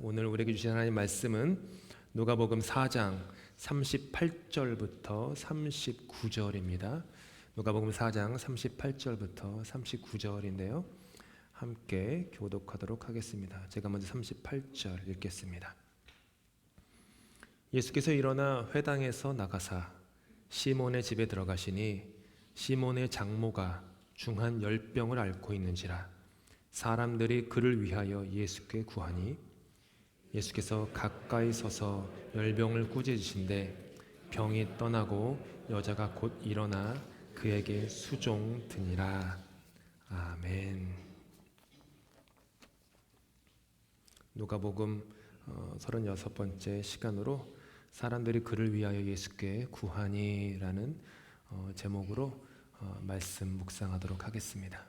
오늘 우리에게 주신 하나님 말씀은 누가복음 4장 38절부터 39절입니다. 누가복음 4장 38절부터 39절인데요. 함께 교독하도록 하겠습니다. 제가 먼저 38절 읽겠습니다. 예수께서 일어나 회당에서 나가사 시몬의 집에 들어가시니 시몬의 장모가 중한 10병을 앓고 있는지라 사람들이 그를 위하여 예수께 구하니 예수께서 가까이 서서 10병을 꾸짖으신데 병이 떠나고 여자가 곧 일어나 그에게 수종드니라. 아멘. 누가복음 36번째 시간으로 사람들이 그를 위하여 예수께 구하니라는 제목으로 말씀 묵상하도록 하겠습니다.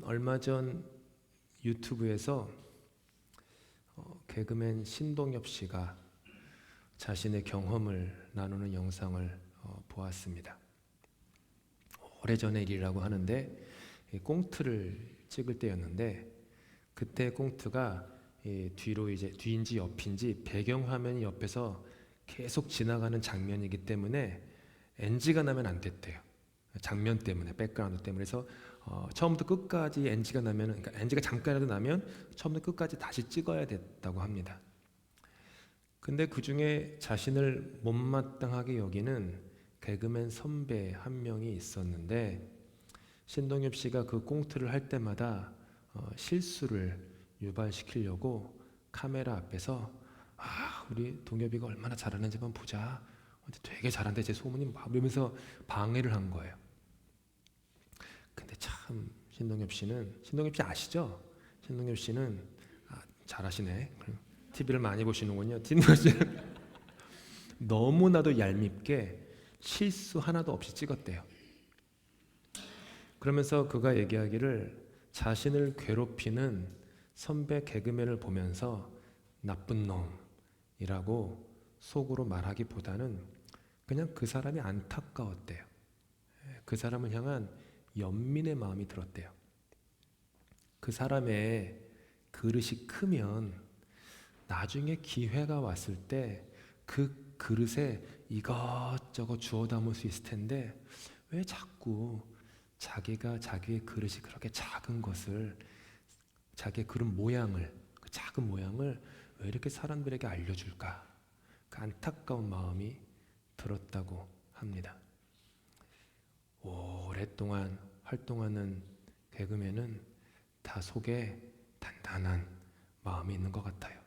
얼마 전 유튜브에서 개그맨 신동엽 씨가 자신의 경험을 나누는 영상을 보았습니다. 오래전의 일이라고 하는데 꽁트를 찍을 때였는데 그때 꽁트가 뒤로 이제 뒤인지 옆인지 배경화면이 옆에서 계속 지나가는 장면이기 때문에 NG가 나면 안 됐대요. 장면 때문에, 백그라운드 때문에. 그래서 처음부터 끝까지 NG가 나면, 그러니까 NG가 잠깐이라도 나면 처음부터 끝까지 다시 찍어야 됐다고 합니다. 근데 그 중에 자신을 못마땅하게 여기는 개그맨 선배 한 명이 있었는데 신동엽 씨가 그 꽁트를 할 때마다 실수를 유발시키려고 카메라 앞에서 우리 동엽이가 얼마나 잘하는지 한번 보자. 되게 잘한대, 제 소문이 막 이러면서 방해를 한 거예요. 근데 참 신동엽 씨 아시죠? 신동엽 씨는 잘하시네. TV를 많이 보시는군요. 신동엽 씨는 너무나도 얄밉게 실수 하나도 없이 찍었대요. 그러면서 그가 얘기하기를 자신을 괴롭히는 선배 개그맨을 보면서 나쁜 놈이라고 속으로 말하기보다는 그냥 그 사람이 안타까웠대요. 그 사람을 향한 연민의 마음이 들었대요. 그 사람의 그릇이 크면 나중에 기회가 왔을 때 그 그릇에 이것저것 주워 담을 수 있을 텐데 왜 자꾸 자기가 자기의 그릇이 그렇게 작은 것을, 자기의 그릇 모양을, 그 작은 모양을 왜 이렇게 사람들에게 알려줄까? 그 안타까운 마음이 들었다고 합니다. 오랫동안 활동하는 개그맨은 다 속에 단단한 마음이 있는 것 같아요.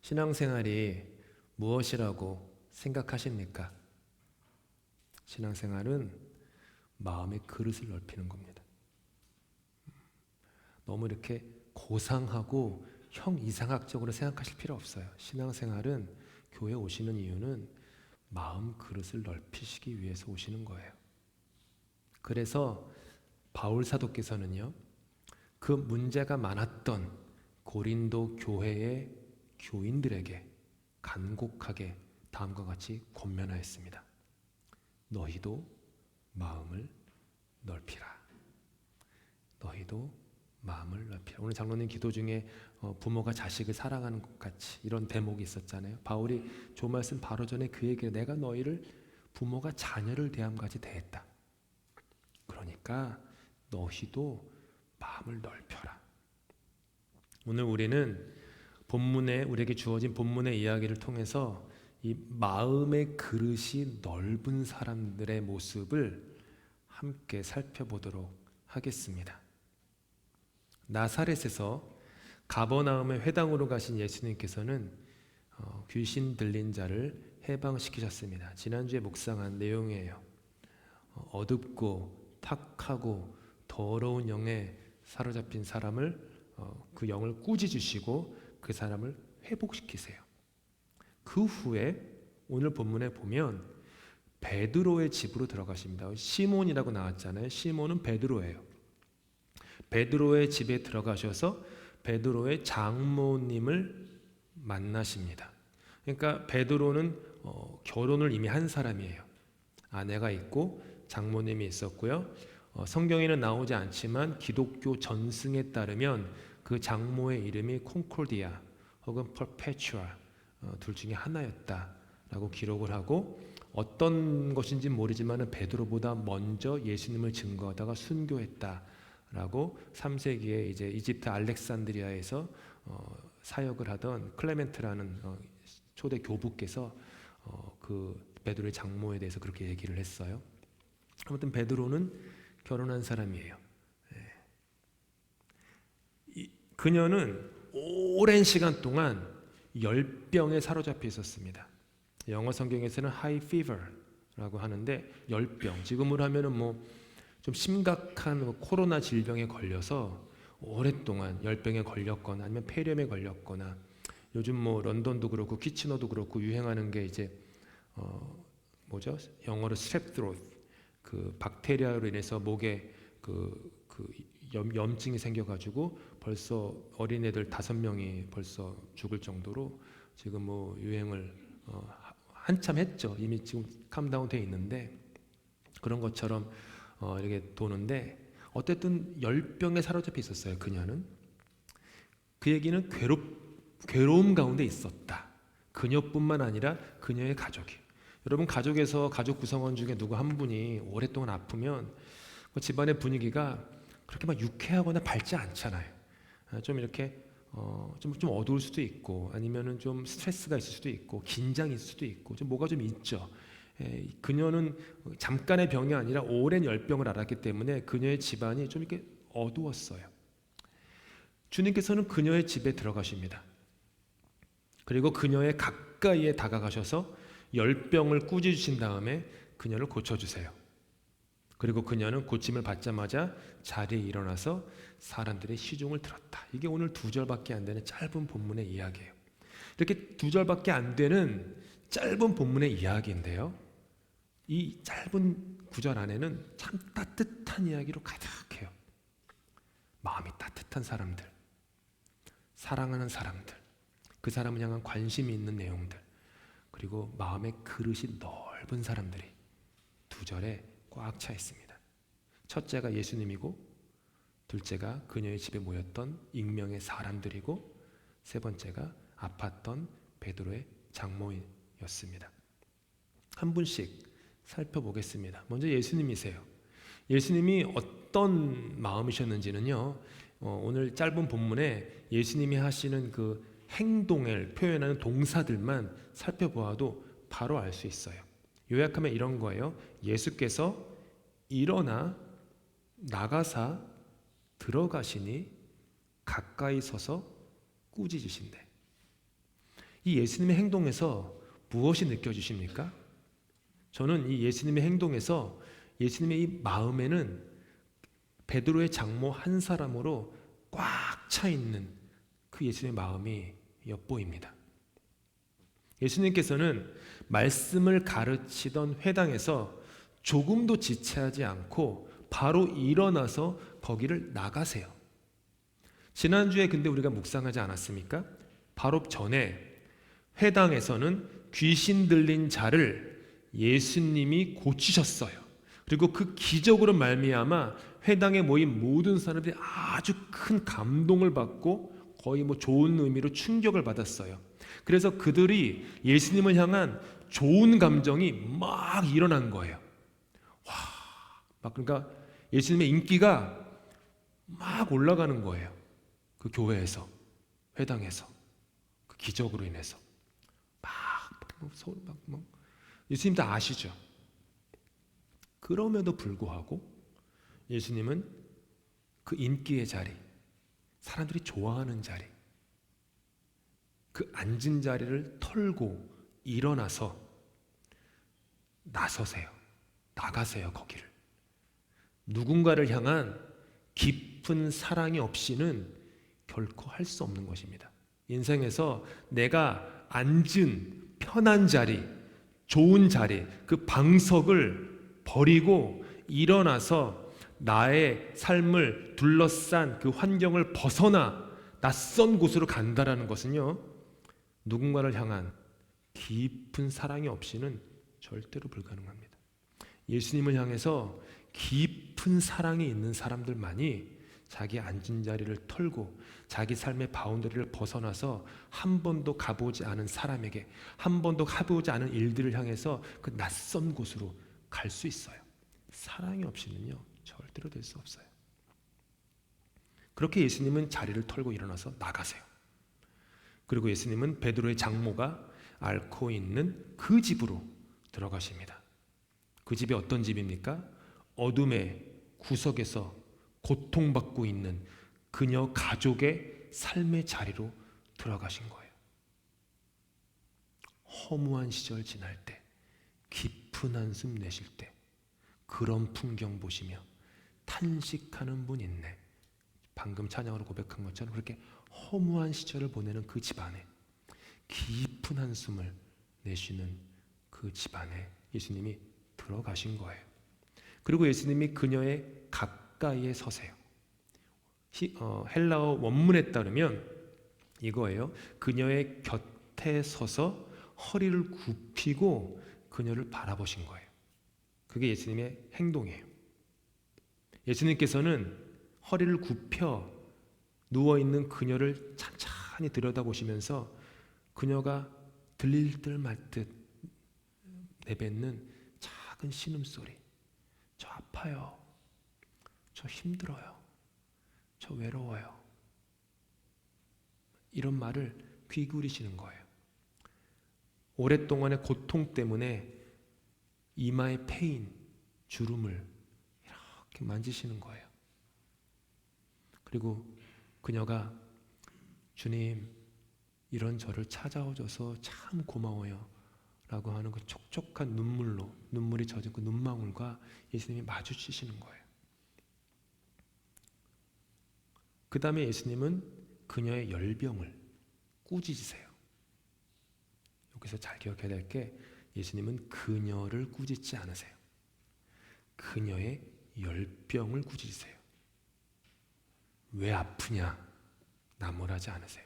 신앙생활이 무엇이라고 생각하십니까? 신앙생활은 마음의 그릇을 넓히는 겁니다. 너무 이렇게 고상하고 형이상학적으로 생각하실 필요 없어요. 신앙생활은 교회 오시는 이유는 마음 그릇을 넓히시기 위해서 오시는 거예요. 그래서 바울 사도께서는요, 그 문제가 많았던 고린도 교회의 교인들에게 간곡하게 다음과 같이 권면하였습니다. 너희도 마음을 넓히라. 너희도 마음을 넓히라. 오늘 장로님 기도 중에 부모가 자식을 사랑하는 것 같이 이런 대목이 있었잖아요. 바울이 조 말씀 바로 전에 그 얘기를, 내가 너희를 부모가 자녀를 대함같이 대했다. 그러니까 너희도 마음을 넓혀라. 오늘 우리는 우리에게 주어진 본문의 이야기를 통해서 이 마음의 그릇이 넓은 사람들의 모습을 함께 살펴보도록 하겠습니다. 나사렛에서 가버나움의 회당으로 가신 예수님께서는 귀신 들린 자를 해방시키셨습니다. 지난주에 묵상한 내용이에요. 어둡고 탁하고 더러운 영에 사로잡힌 사람을 그 영을 꾸짖으시고 그 사람을 회복시키세요. 그 후에 오늘 본문에 보면 베드로의 집으로 들어가십니다. 시몬이라고 나왔잖아요. 시몬은 베드로예요. 베드로의 집에 들어가셔서 베드로의 장모님을 만나십니다. 그러니까 베드로는 결혼을 이미 한 사람이에요. 아내가 있고 장모님이 있었고요. 성경에는 나오지 않지만 기독교 전승에 따르면 그 장모의 이름이 콘코르디아 혹은 퍼페추아 둘 중에 하나였다라고 기록을 하고, 어떤 것인지 모르지만 베드로보다 먼저 예수님을 증거하다가 순교했다라고 3세기에 이제 이집트 알렉산드리아에서 사역을 하던 클레멘트라는 초대 교부께서 그 베드로의 장모에 대해서 그렇게 얘기를 했어요. 아무튼 베드로는 결혼한 사람이에요. 그녀는 오랜 시간 동안 열병에 사로잡혀 있었습니다. 영어 성경에서는 high fever라고 하는데, 열병, 지금으로 하면은 뭐 좀 심각한 코로나 질병에 걸려서 오랫동안 열병에 걸렸거나 아니면 폐렴에 걸렸거나, 요즘 뭐 런던도 그렇고 키치너도 그렇고 유행하는 게 이제 뭐죠? 영어로 스트랩 그 박테리아로 인해서 목에 염증이 생겨가지고 벌써 어린애들 5명이 벌써 죽을 정도로 지금 뭐 유행을 한참 했죠. 이미 지금 캄다운 돼 있는데, 그런 것처럼 이렇게 도는데, 어쨌든 열병에 사로잡혀 있었어요. 그녀는. 그 얘기는 괴로움 가운데 있었다. 그녀뿐만 아니라 그녀의 가족이. 여러분, 가족 구성원 중에 누구 한 분이 오랫동안 아프면 그 집안의 분위기가 그렇게 막 유쾌하거나 밝지 않잖아요. 좀 이렇게 좀 어두울 수도 있고, 아니면은 좀 스트레스가 있을 수도 있고, 긴장이 있을 수도 있고, 좀 뭐가 좀 있죠. 그녀는 잠깐의 병이 아니라 오랜 열병을 앓았기 때문에 그녀의 집안이 좀 이렇게 어두웠어요. 주님께서는 그녀의 집에 들어가십니다. 그리고 그녀의 가까이에 다가가셔서 열병을 꾸짖으신 다음에 그녀를 고쳐주세요. 그리고 그녀는 고침을 받자마자 자리에 일어나서 사람들의 시중을 들었다. 이게 오늘 2절밖에 안 되는 짧은 본문의 이야기예요. 이렇게 2절밖에 안 되는 짧은 본문의 이야기인데요, 이 짧은 구절 안에는 참 따뜻한 이야기로 가득해요. 마음이 따뜻한 사람들, 사랑하는 사람들, 그 사람을 향한 관심이 있는 내용들, 그리고 마음의 그릇이 넓은 사람들이 2절에 꽉 차 있습니다. 첫째가 예수님이고, 둘째가 그녀의 집에 모였던 익명의 사람들이고, 세 번째가 아팠던 베드로의 장모였습니다. 한 분씩 살펴보겠습니다. 먼저 예수님이세요. 예수님이 어떤 마음이셨는지는요, 오늘 짧은 본문에 예수님이 하시는 그 행동을 표현하는 동사들만 살펴보아도 바로 알 수 있어요. 요약하면 이런 거예요. 예수께서 일어나 나가사 들어가시니 가까이 서서 꾸짖으신대. 이 예수님의 행동에서 무엇이 느껴지십니까? 저는 이 예수님의 행동에서 예수님의 이 마음에는 베드로의 장모 한 사람으로 꽉 차 있는 그 예수님의 마음이 엿보입니다. 예수님께서는 말씀을 가르치던 회당에서 조금도 지체하지 않고 바로 일어나서 거기를 나가세요. 지난주에 근데 우리가 묵상하지 않았습니까? 바로 전에 회당에서는 귀신 들린 자를 예수님이 고치셨어요. 그리고 그 기적으로 말미암아 회당에 모인 모든 사람들이 아주 큰 감동을 받고 거의 뭐 좋은 의미로 충격을 받았어요. 그래서 그들이 예수님을 향한 좋은 감정이 막 일어난 거예요. 그러니까 예수님의 인기가 막 올라가는 거예요. 그 교회에서, 회당에서, 그 기적으로 인해서 예수님 다 아시죠? 그럼에도 불구하고 예수님은 그 인기의 자리, 사람들이 좋아하는 자리, 그 앉은 자리를 털고 일어나서 나서세요. 나가세요, 거기를. 누군가를 향한 깊은 사랑이 없이는 결코 할 수 없는 것입니다. 인생에서 내가 앉은 편한 자리, 좋은 자리, 그 방석을 버리고 일어나서 나의 삶을 둘러싼 그 환경을 벗어나 낯선 곳으로 간다라는 것은요, 누군가를 향한 깊은 사랑이 없이는 절대로 불가능합니다. 예수님을 향해서 깊은 사랑이 있는 사람들만이 자기 앉은 자리를 털고 자기 삶의 바운더리를 벗어나서 한 번도 가보지 않은 사람에게, 한 번도 가보지 않은 일들을 향해서 그 낯선 곳으로 갈 수 있어요. 사랑이 없이는요 절대로 될 수 없어요. 그렇게 예수님은 자리를 털고 일어나서 나가세요. 그리고 예수님은 베드로의 장모가 앓고 있는 그 집으로 들어가십니다. 그 집이 어떤 집입니까? 어둠의 구석에서 고통받고 있는 그녀 가족의 삶의 자리로 들어가신 거예요. 허무한 시절 지날 때, 깊은 한숨 내쉴 때 그런 풍경 보시며 탄식하는 분 있네. 방금 찬양으로 고백한 것처럼 그렇게 허무한 시절을 보내는 그 집안에 깊은 한숨을 내쉬는 그 집안에 예수님이 들어가신 거예요. 그리고 예수님이 그녀의 가까이에 서세요. 헬라어 원문에 따르면 이거예요. 그녀의 곁에 서서 허리를 굽히고 그녀를 바라보신 거예요. 그게 예수님의 행동이에요. 예수님께서는 허리를 굽혀 누워있는 그녀를 찬찬히 들여다보시면서 그녀가 들릴 듯 말 듯 내뱉는 작은 신음소리, 저 아파요, 저 힘들어요, 저 외로워요, 이런 말을 귀 기울이시는 거예요. 오랫동안의 고통 때문에 이마의 패인, 주름을 이렇게 만지시는 거예요. 그리고 그녀가 주님, 이런 저를 찾아오셔서 참 고마워요 라고 하는 그 촉촉한 눈물이 젖은 그 눈망울과 예수님이 마주치시는 거예요. 그 다음에 예수님은 그녀의 열병을 꾸짖으세요. 여기서 잘 기억해야 될 게 예수님은 그녀를 꾸짖지 않으세요. 그녀의 열병을 꾸짖으세요. 왜 아프냐 나무라지 않으세요.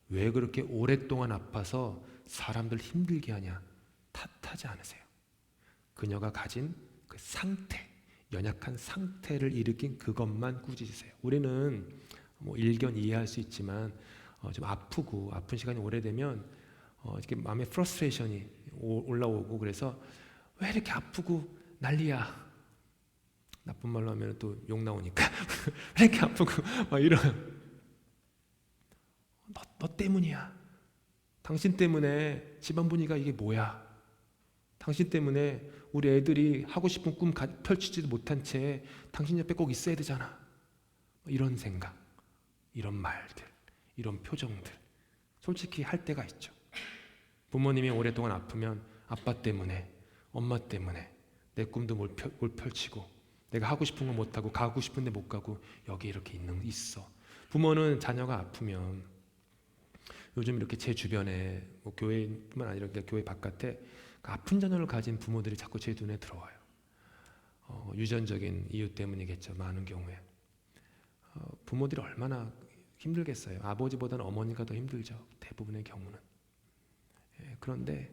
왜 그렇게 오랫동안 아파서 사람들 힘들게 하냐 탓하지 않으세요. 그녀가 가진 그 상태, 연약한 상태를 일으킨 그것만 꾸짖으세요. 우리는 일견 이해할 수 있지만 좀 아프고 아픈 시간이 오래되면 이렇게 마음에 프러스트레이션이 올라오고 그래서 왜 이렇게 아프고 난리야. 나쁜 말로 하면 또 욕 나오니까 왜 이렇게 아프고 막 이런. 너 때문이야. 당신 때문에 집안 분위기가 이게 뭐야. 당신 때문에 우리 애들이 하고 싶은 꿈 펼치지도 못한 채 당신 옆에 꼭 있어야 되잖아. 이런 생각, 이런 말들, 이런 표정들 솔직히 할 때가 있죠. 부모님이 오랫동안 아프면 아빠 때문에, 엄마 때문에 내 꿈도 못 펼치고 내가 하고 싶은 거 못하고 가고 싶은데 못 가고 여기 이렇게 있어. 부모는 자녀가 아프면 요즘 이렇게 제 주변에 교회뿐만 아니라 교회 바깥에 아픈 자녀를 가진 부모들이 자꾸 제 눈에 들어와요. 유전적인 이유 때문이겠죠. 많은 경우에 부모들이 얼마나 힘들겠어요. 아버지보다는 어머니가 더 힘들죠. 대부분의 경우는. 그런데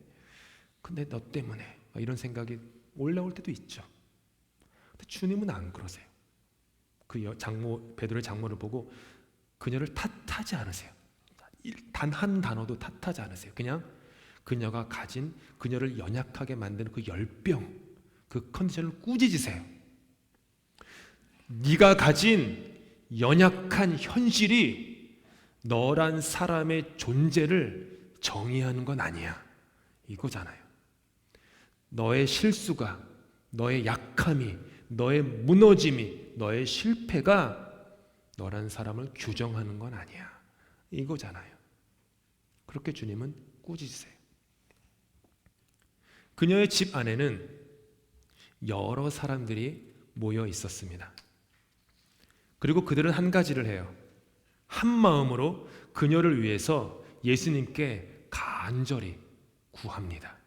근데 너 때문에 이런 생각이 올라올 때도 있죠. 근데 주님은 안 그러세요. 그 베드로의 장모를 보고 그녀를 탓하지 않으세요. 단 한 단어도 탓하지 않으세요. 그냥 그녀가 가진 그녀를 연약하게 만드는 그 열병, 그 컨디션을 꾸짖으세요. 네가 가진 연약한 현실이 너란 사람의 존재를 정의하는 건 아니야. 이거잖아요. 너의 실수가, 너의 약함이, 너의 무너짐이, 너의 실패가 너란 사람을 규정하는 건 아니야. 이거잖아요. 그렇게 주님은 꾸짖으세요. 그녀의 집 안에는 여러 사람들이 모여 있었습니다. 그리고 그들은 한 가지를 해요. 한 마음으로 그녀를 위해서 예수님께 간절히 구합니다.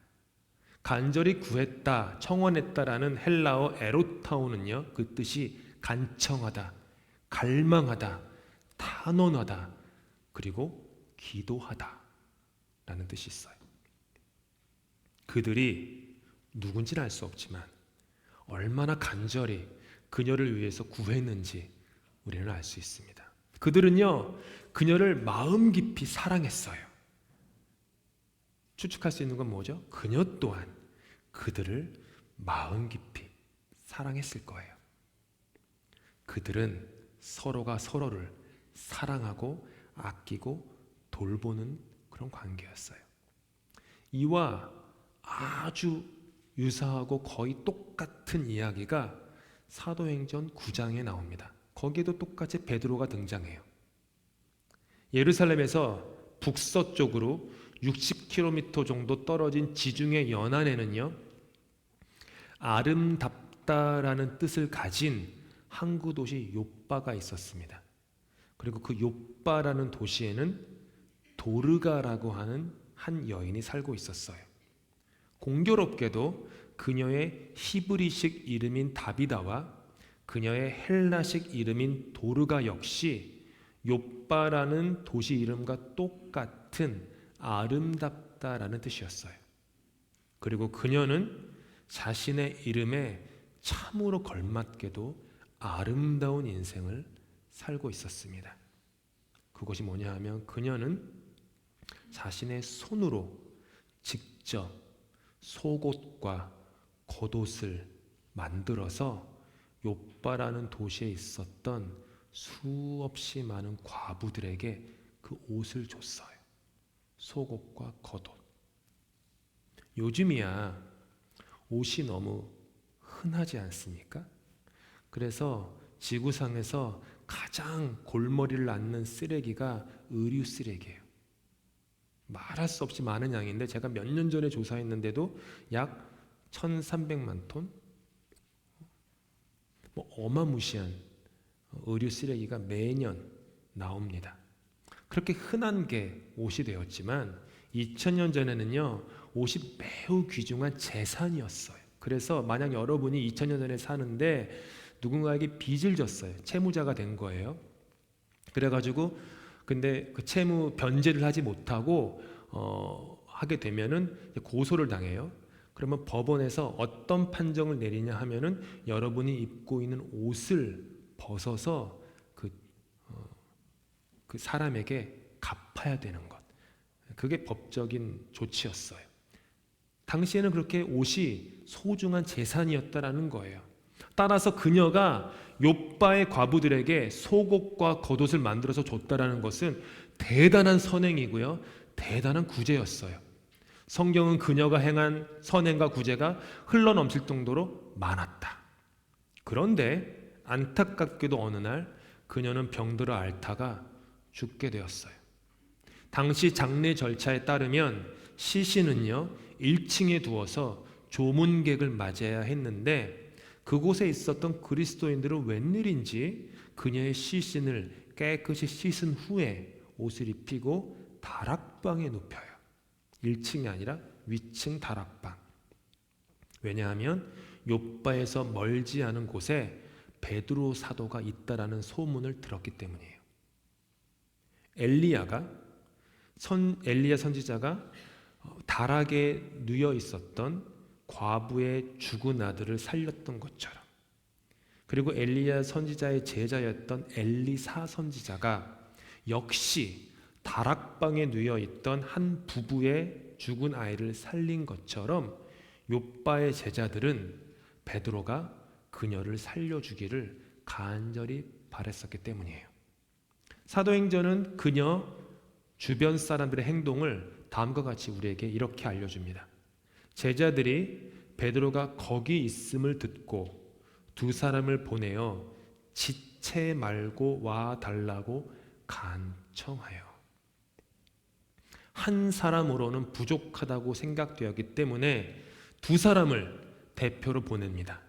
간절히 구했다, 청원했다라는 헬라어 에로타오는요, 그 뜻이 간청하다, 갈망하다, 탄원하다, 그리고 기도하다 라는 뜻이 있어요. 그들이 누군지는 알 수 없지만 얼마나 간절히 그녀를 위해서 구했는지 우리는 알 수 있습니다. 그들은요, 그녀를 마음 깊이 사랑했어요. 추측할 수 있는 건 뭐죠? 그녀 또한 그들을 마음 깊이 사랑했을 거예요. 그들은 서로가 서로를 사랑하고 아끼고 돌보는 그런 관계였어요. 이와 아주 유사하고 거의 똑같은 이야기가 사도행전 9장에 나옵니다. 거기에도 똑같이 베드로가 등장해요. 예루살렘에서 북서쪽으로 60km 정도 떨어진 지중해 연안에는요, 아름답다라는 뜻을 가진 항구 도시 욥바가 있었습니다. 그리고 그 욥바라는 도시에는 도르가라고 하는 한 여인이 살고 있었어요. 공교롭게도 그녀의 히브리식 이름인 다비다와 그녀의 헬라식 이름인 도르가 역시 욥바라는 도시 이름과 똑같은 아름답다라는 뜻이었어요. 그리고 그녀는 자신의 이름에 참으로 걸맞게도 아름다운 인생을 살고 있었습니다. 그것이 뭐냐 하면 그녀는 자신의 손으로 직접 속옷과 겉옷을 만들어서 욥바라는 도시에 있었던 수없이 많은 과부들에게 그 옷을 줬어요. 속옷과 겉옷. 요즘이야 옷이 너무 흔하지 않습니까? 그래서 지구상에서 가장 골머리를 앓는 쓰레기가 의류 쓰레기예요. 말할 수 없이 많은 양인데 제가 몇 년 전에 조사했는데도 약 1,300만 톤? 어마무시한 의류 쓰레기가 매년 나옵니다. 그렇게 흔한 게 옷이 되었지만 2000년 전에는요, 옷이 매우 귀중한 재산이었어요. 그래서 만약 여러분이 2000년 전에 사는데 누군가에게 빚을 졌어요. 채무자가 된 거예요. 그래가지고 근데 그 채무 변제를 하지 못하고 하게 되면은 고소를 당해요. 그러면 법원에서 어떤 판정을 내리냐 하면은 여러분이 입고 있는 옷을 벗어서 그 사람에게 갚아야 되는 것. 그게 법적인 조치였어요. 당시에는 그렇게 옷이 소중한 재산이었다라는 거예요. 따라서 그녀가 욥바의 과부들에게 속옷과 겉옷을 만들어서 줬다라는 것은 대단한 선행이고요, 대단한 구제였어요. 성경은 그녀가 행한 선행과 구제가 흘러넘칠 정도로 많았다. 그런데 안타깝게도 어느 날 그녀는 병들어 앓다가 죽게 되었어요. 당시 장례 절차에 따르면 시신은요 1층에 두어서 조문객을 맞아야 했는데 그곳에 있었던 그리스도인들은 웬일인지 그녀의 시신을 깨끗이 씻은 후에 옷을 입히고 다락방에 눕혀요. 1층이 아니라 위층 다락방. 왜냐하면 욥바에서 멀지 않은 곳에 베드로 사도가 있다라는 소문을 들었기 때문이에요. 엘리야 선지자가 다락에 누워 있었던 과부의 죽은 아들을 살렸던 것처럼, 그리고 엘리야 선지자의 제자였던 엘리사 선지자가 역시 다락방에 누워 있던 한 부부의 죽은 아이를 살린 것처럼 욥바의 제자들은 베드로가 그녀를 살려주기를 간절히 바랬었기 때문이에요. 사도행전은 그녀 주변 사람들의 행동을 다음과 같이 우리에게 이렇게 알려줍니다. 제자들이 베드로가 거기 있음을 듣고 두 사람을 보내어 지체 말고 와 달라고 간청하여. 한 사람으로는 부족하다고 생각되었기 때문에 두 사람을 대표로 보냅니다.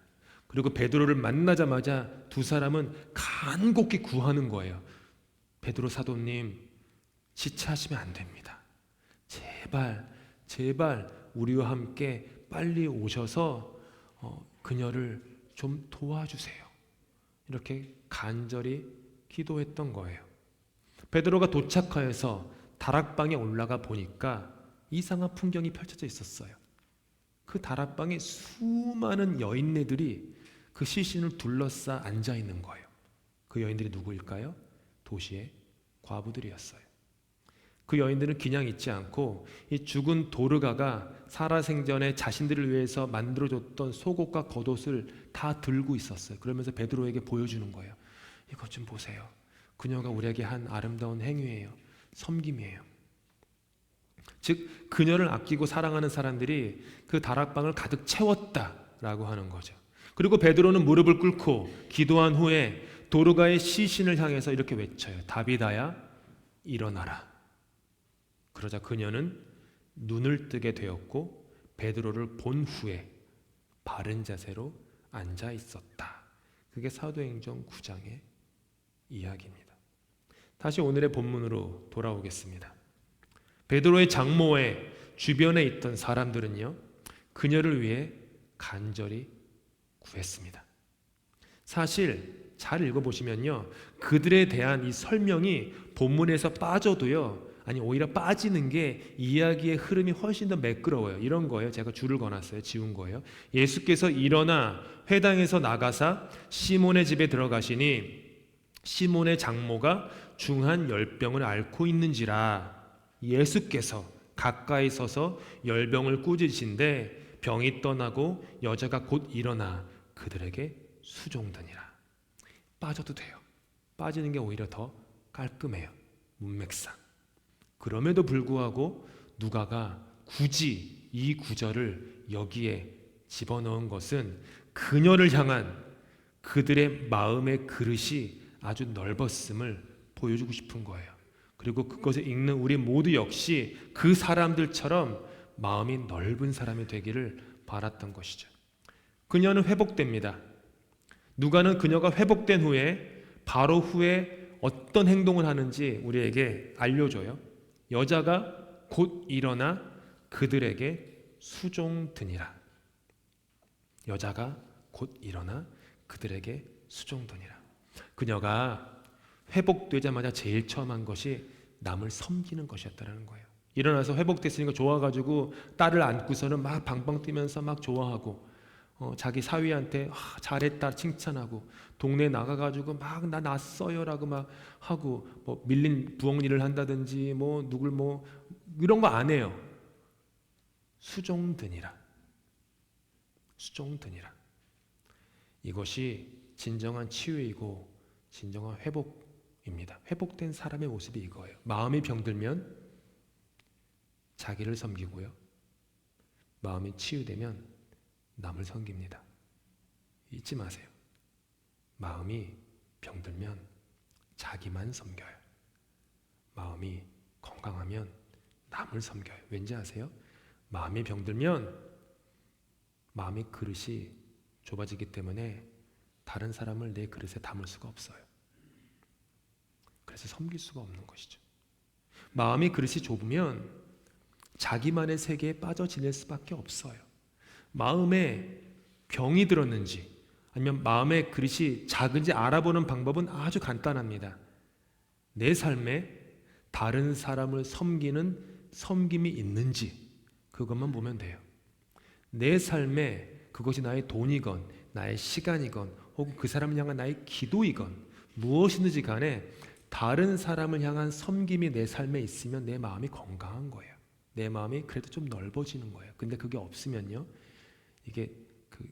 그리고 베드로를 만나자마자 두 사람은 간곡히 구하는 거예요. 베드로 사도님, 지체하시면 안 됩니다. 제발 우리와 함께 빨리 오셔서 그녀를 좀 도와주세요. 이렇게 간절히 기도했던 거예요. 베드로가 도착하여서 다락방에 올라가 보니까 이상한 풍경이 펼쳐져 있었어요. 그 다락방에 수많은 여인네들이 그 시신을 둘러싸 앉아 있는 거예요. 그 여인들이 누구일까요? 도시의 과부들이었어요. 그 여인들은 그냥 있지 않고 이 죽은 도르가가 살아생전에 자신들을 위해서 만들어줬던 속옷과 겉옷을 다 들고 있었어요. 그러면서 베드로에게 보여주는 거예요. 이것 좀 보세요. 그녀가 우리에게 한 아름다운 행위예요. 섬김이에요. 즉 그녀를 아끼고 사랑하는 사람들이 그 다락방을 가득 채웠다라고 하는 거죠. 그리고 베드로는 무릎을 꿇고 기도한 후에 도르가의 시신을 향해서 이렇게 외쳐요. 다비다야 일어나라. 그러자 그녀는 눈을 뜨게 되었고 베드로를 본 후에 바른 자세로 앉아 있었다. 그게 사도행전 9장의 이야기입니다. 다시 오늘의 본문으로 돌아오겠습니다. 베드로의 장모의 주변에 있던 사람들은요, 그녀를 위해 간절히 구했습니다. 사실 잘 읽어보시면요, 그들에 대한 이 설명이 본문에서 빠져도요, 아니 오히려 빠지는 게 이야기의 흐름이 훨씬 더 매끄러워요. 이런 거예요. 제가 줄을 거놨어요. 지운 거예요. 예수께서 일어나 회당에서 나가사 시몬의 집에 들어가시니 시몬의 장모가 중한 열병을 앓고 있는지라. 예수께서 가까이 서서 열병을 꾸짖으신데 병이 떠나고 여자가 곧 일어나 그들에게 수종드니라. 빠져도 돼요. 빠지는 게 오히려 더 깔끔해요. 문맥상. 그럼에도 불구하고 누가가 굳이 이 구절을 여기에 집어넣은 것은 그녀를 향한 그들의 마음의 그릇이 아주 넓었음을 보여주고 싶은 거예요. 그리고 그것을 읽는 우리 모두 역시 그 사람들처럼 마음이 넓은 사람이 되기를 바랐던 것이죠. 그녀는 회복됩니다. 누가는 그녀가 회복된 후에 바로 후에 어떤 행동을 하는지 우리에게 알려줘요. 여자가 곧 일어나 그들에게 수종드니라. 여자가 곧 일어나 그들에게 수종드니라. 그녀가 회복되자마자 제일 처음 한 것이 남을 섬기는 것이었다는 거예요. 일어나서 회복됐으니까 좋아가지고 딸을 안고서는 막 방방 뛰면서 막 좋아하고 자기 사위한테 잘했다 칭찬하고 동네 나가가지고 막 나 났어요라고 막 하고 뭐 밀린 부엌 일을 한다든지 뭐 누굴 뭐 이런 거 안 해요. 수종드니라. 수종드니라. 이것이 진정한 치유이고 진정한 회복입니다. 회복된 사람의 모습이 이거예요. 마음이 병들면 자기를 섬기고요. 마음이 치유되면 남을 섬깁니다. 잊지 마세요. 마음이 병들면 자기만 섬겨요. 마음이 건강하면 남을 섬겨요. 왠지 아세요? 마음이 병들면 마음의 그릇이 좁아지기 때문에 다른 사람을 내 그릇에 담을 수가 없어요. 그래서 섬길 수가 없는 것이죠. 마음의 그릇이 좁으면 자기만의 세계에 빠져 지낼 수밖에 없어요. 마음에 병이 들었는지 아니면 마음의 그릇이 작은지 알아보는 방법은 아주 간단합니다. 내 삶에 다른 사람을 섬기는 섬김이 있는지 그것만 보면 돼요. 내 삶에 그것이 나의 돈이건 나의 시간이건 혹은 그 사람을 향한 나의 기도이건 무엇이든지 간에 다른 사람을 향한 섬김이 내 삶에 있으면 내 마음이 건강한 거예요. 내 마음이 그래도 좀 넓어지는 거예요. 근데 그게 없으면요, 이게 그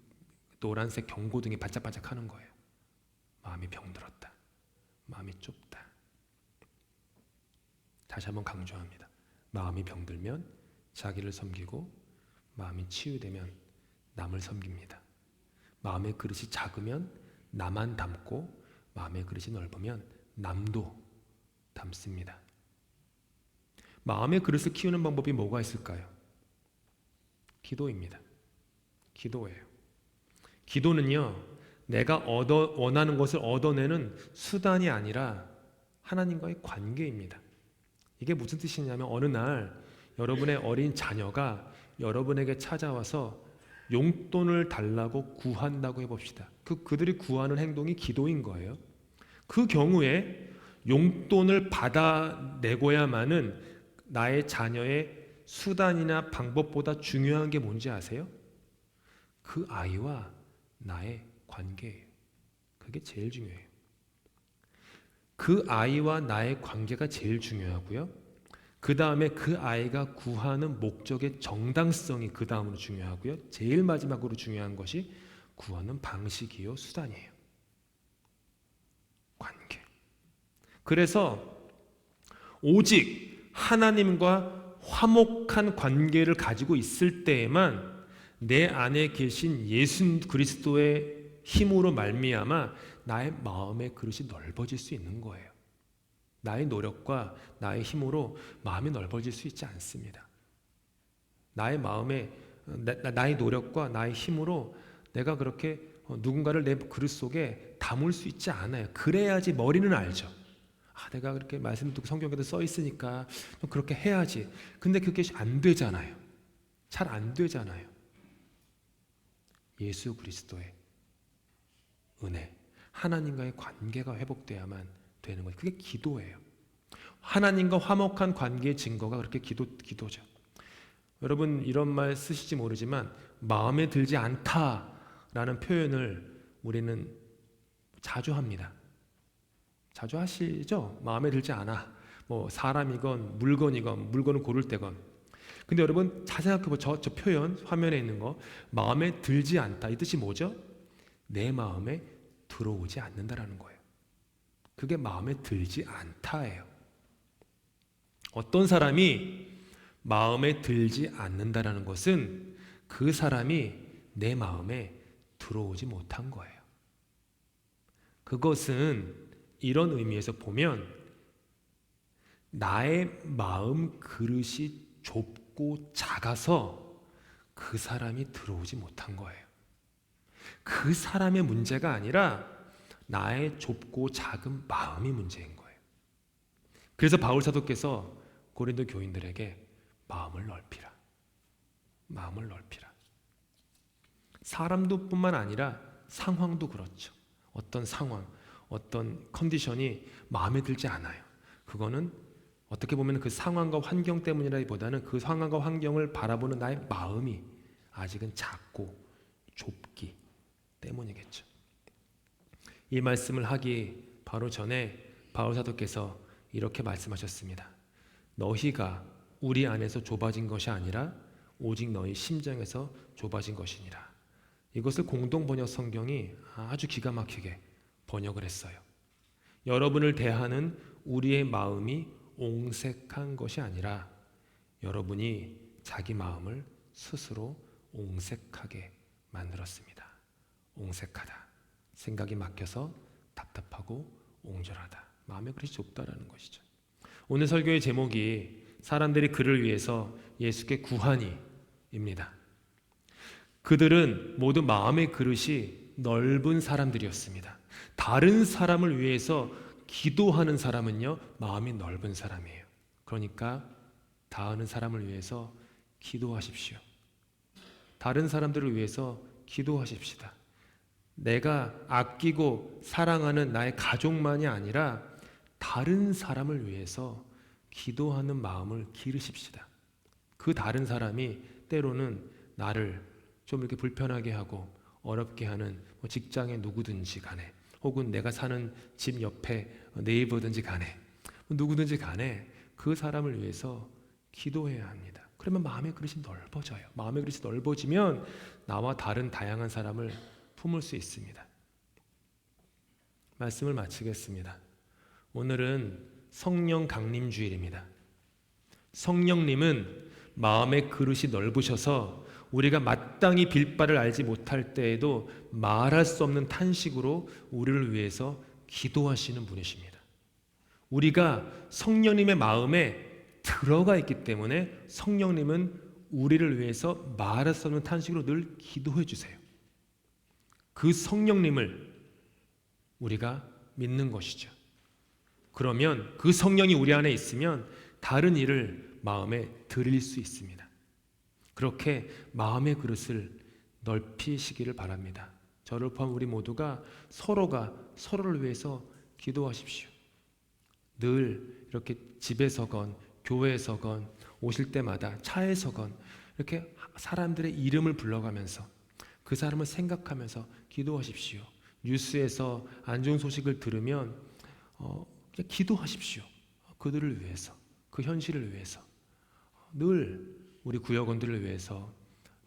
노란색 경고등이 반짝반짝 하는 거예요. 마음이 병들었다. 마음이 좁다. 다시 한번 강조합니다. 마음이 병들면 자기를 섬기고 마음이 치유되면 남을 섬깁니다. 마음의 그릇이 작으면 나만 담고 마음의 그릇이 넓으면 남도 담습니다. 마음의 그릇을 키우는 방법이 뭐가 있을까요? 기도입니다. 기도예요. 기도는요, 내가 원하는 것을 얻어내는 수단이 아니라 하나님과의 관계입니다. 이게 무슨 뜻이냐면 어느 날 여러분의 어린 자녀가 여러분에게 찾아와서 용돈을 달라고 구한다고 해봅시다. 그들이 구하는 행동이 기도인 거예요. 그 경우에 용돈을 받아내고야만은 나의 자녀의 수단이나 방법보다 중요한 게 뭔지 아세요? 그 아이와 나의 관계예요. 그게 제일 중요해요. 그 아이와 나의 관계가 제일 중요하고요. 그 다음에 그 아이가 구하는 목적의 정당성이 그 다음으로 중요하고요. 제일 마지막으로 중요한 것이 구하는 방식이요, 수단이에요. 관계. 그래서 오직 하나님과 화목한 관계를 가지고 있을 때에만 내 안에 계신 예수 그리스도의 힘으로 말미암아 나의 마음의 그릇이 넓어질 수 있는 거예요. 나의 노력과 나의 힘으로 마음이 넓어질 수 있지 않습니다. 나의 노력과 나의 힘으로 내가 그렇게 누군가를 내 그릇 속에 담을 수 있지 않아요. 그래야지 머리는 알죠. 내가 그렇게 말씀 듣고 성경에도 써 있으니까 그렇게 해야지. 근데 그게 안 되잖아요. 잘 안 되잖아요. 예수 그리스도의 은혜, 하나님과의 관계가 회복돼야만 되는 거예요. 그게 기도예요. 하나님과 화목한 관계의 증거가 그렇게 기도죠. 여러분 이런 말 쓰실지 모르지만 마음에 들지 않다라는 표현을 우리는 자주 합니다. 자주 하시죠? 마음에 들지 않아. 뭐 사람이건 물건이건 물건을 고를 때건. 근데 여러분 잘 생각해보 저 표현 화면에 있는 거 마음에 들지 않다 이 뜻이 뭐죠? 내 마음에 들어오지 않는다라는 거예요. 그게 마음에 들지 않다예요. 어떤 사람이 마음에 들지 않는다라는 것은 그 사람이 내 마음에 들어오지 못한 거예요. 그것은 이런 의미에서 보면 나의 마음 그릇이 좁고 작아서 그 사람이 들어오지 못한 거예요. 그 사람의 문제가 아니라 나의 좁고 작은 마음이 문제인 거예요. 그래서 바울 사도께서 고린도 교인들에게 마음을 넓히라. 마음을 넓히라. 사람도 뿐만 아니라 상황도 그렇죠. 어떤 상황, 어떤 컨디션이 마음에 들지 않아요. 그거는 어떻게 보면 그 상황과 환경 때문이라기보다는 그 상황과 환경을 바라보는 나의 마음이 아직은 작고 좁기 때문이겠죠. 이 말씀을 하기 바로 전에 바울 사도께서 이렇게 말씀하셨습니다. 너희가 우리 안에서 좁아진 것이 아니라 오직 너희 심정에서 좁아진 것이니라. 이것을 공동번역 성경이 아주 기가 막히게 번역을 했어요. 여러분을 대하는 우리의 마음이 옹색한 것이 아니라 여러분이 자기 마음을 스스로 옹색하게 만들었습니다. 옹색하다. 생각이 막혀서 답답하고 옹졸하다. 마음의 그릇이 좁다라는 것이죠. 오늘 설교의 제목이 사람들이 그를 위해서 예수께 구하니입니다. 그들은 모두 마음의 그릇이 넓은 사람들이었습니다. 다른 사람을 위해서 기도하는 사람은요, 마음이 넓은 사람이에요. 그러니까 다른 사람을 위해서 기도하십시오. 다른 사람들을 위해서 기도하십시다. 내가 아끼고 사랑하는 나의 가족만이 아니라 다른 사람을 위해서 기도하는 마음을 기르십시다. 그 다른 사람이 때로는 나를 좀 이렇게 불편하게 하고 어렵게 하는 직장의 누구든지 간에 혹은 내가 사는 집 옆에 네이버든지 간에 누구든지 간에 그 사람을 위해서 기도해야 합니다. 그러면 마음의 그릇이 넓어져요. 마음의 그릇이 넓어지면 나와 다른 다양한 사람을 품을 수 있습니다. 말씀을 마치겠습니다. 오늘은 성령 강림 주일입니다. 성령님은 마음의 그릇이 넓으셔서 우리가 마땅히 빌 바를 알지 못할 때에도 말할 수 없는 탄식으로 우리를 위해서 기도하시는 분이십니다. 우리가 성령님의 마음에 들어가 있기 때문에 성령님은 우리를 위해서 말할 수 없는 탄식으로 늘 기도해 주세요. 그 성령님을 우리가 믿는 것이죠. 그러면 그 성령이 우리 안에 있으면 다른 일을 마음에 드릴 수 있습니다. 그렇게 마음의 그릇을 넓히시기를 바랍니다. 저를 포함 우리 모두가 서로가 서로를 위해서 기도하십시오. 늘 이렇게 집에서건 교회에서건 오실 때마다 차에서건 이렇게 사람들의 이름을 불러가면서 그 사람을 생각하면서 기도하십시오. 뉴스에서 안 좋은 소식을 들으면 그냥 기도하십시오. 그들을 위해서, 그 현실을 위해서, 늘 우리 구역원들을 위해서,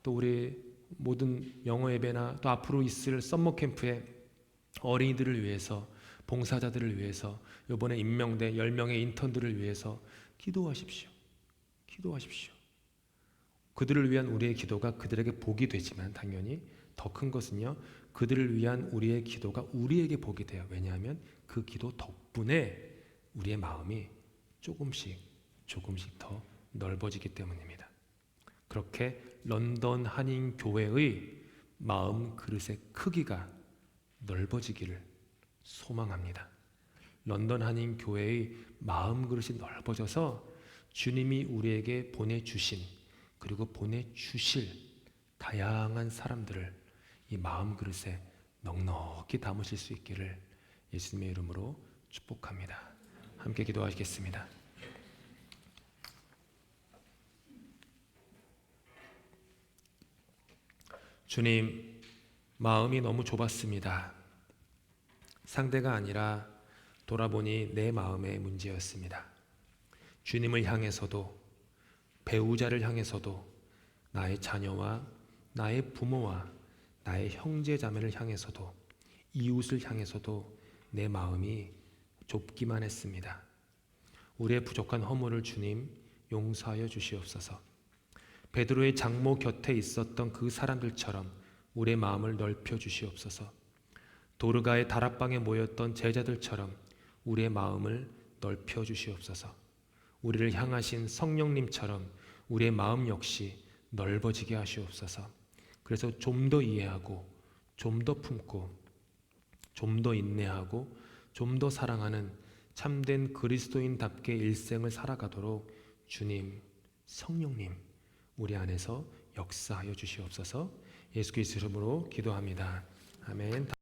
또 우리 모든 영어 예배나 또 앞으로 있을 썸머 캠프의 어린이들을 위해서, 봉사자들을 위해서, 이번에 임명된 10명의 인턴들을 위해서 기도하십시오. 기도하십시오. 그들을 위한 우리의 기도가 그들에게 복이 되지만 당연히 더 큰 것은요, 그들을 위한 우리의 기도가 우리에게 복이 돼요. 왜냐하면 그 기도 덕분에 우리의 마음이 조금씩 더 넓어지기 때문입니다. 그렇게 런던 한인 교회의 마음 그릇의 크기가 넓어지기를 소망합니다. 런던 한인 교회의 마음 그릇이 넓어져서 주님이 우리에게 보내주신 그리고 보내주실 다양한 사람들을 이 마음 그릇에 넉넉히 담으실 수 있기를 예수님의 이름으로 축복합니다. 함께 기도하시겠습니다. 주님, 마음이 너무 좁았습니다. 상대가 아니라 돌아보니 내 마음의 문제였습니다. 주님을 향해서도, 배우자를 향해서도, 나의 자녀와 나의 부모와 나의 형제 자매를 향해서도, 이웃을 향해서도 내 마음이 좁기만 했습니다. 우리의 부족한 허물을 주님 용서하여 주시옵소서. 베드로의 장모 곁에 있었던 그 사람들처럼 우리의 마음을 넓혀 주시옵소서. 도르가의 다락방에 모였던 제자들처럼 우리의 마음을 넓혀 주시옵소서. 우리를 향하신 성령님처럼 우리의 마음 역시 넓어지게 하시옵소서. 그래서 좀 더 이해하고, 좀 더 품고, 좀 더 인내하고, 좀 더 사랑하는 참된 그리스도인답게 일생을 살아가도록 주님, 성령님 우리 안에서 역사하여 주시옵소서. 예수 그리스도 이름으로 기도합니다. 아멘.